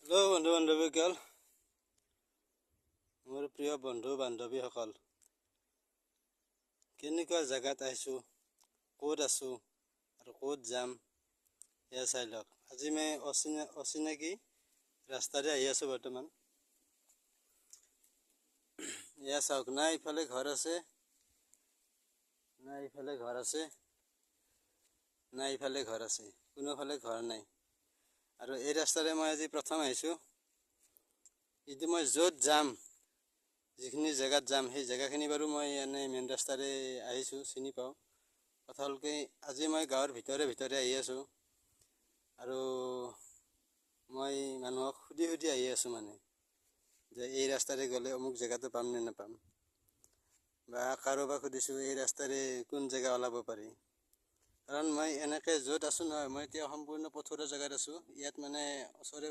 Hello' বন্ধু বান্ধৱীসকল, মোৰ প্ৰিয় বন্ধু বান্ধৱীসকল, কেনেকুৱা জেগাত আহিছোঁ, ক'ত আছোঁ আৰু ক'ত যাম এয়া চাই লওক। আজি মই অচিনাকি ৰাস্তাৰে আহি আছোঁ বৰ্তমান। এয়া চাওক, না ইফালে ঘৰ আছে, না ইফালে ঘৰ আছে, না ইফালে ঘৰ আছে, কোনোফালে ঘৰ নাই। আৰু এই ৰাস্তাৰে মই আজি প্ৰথম আহিছোঁ। কিন্তু মই য'ত যাম, যিখিনি জেগাত যাম, সেই জেগাখিনি বাৰু মই এনেই মেইন ৰাস্তাৰে আহিছোঁ, চিনি পাওঁ। কথা হ'ল কি, আজি মই গাঁৱৰ ভিতৰে আহি আছোঁ আৰু মই মানুহক সুধি আহি আছোঁ মানে, যে এই ৰাস্তাৰে গ'লে অমুক জেগাটো পাম নে নাপাম, বা কাৰোবাক সুধিছোঁ এই ৰাস্তাৰে কোন জেগা ওলাব পাৰি। কাৰণ মই এনেকৈ য'ত আছোঁ নহয়, মই এতিয়া সম্পূৰ্ণ পথৰুৱা জেগাত আছোঁ। ইয়াত মানে ওচৰে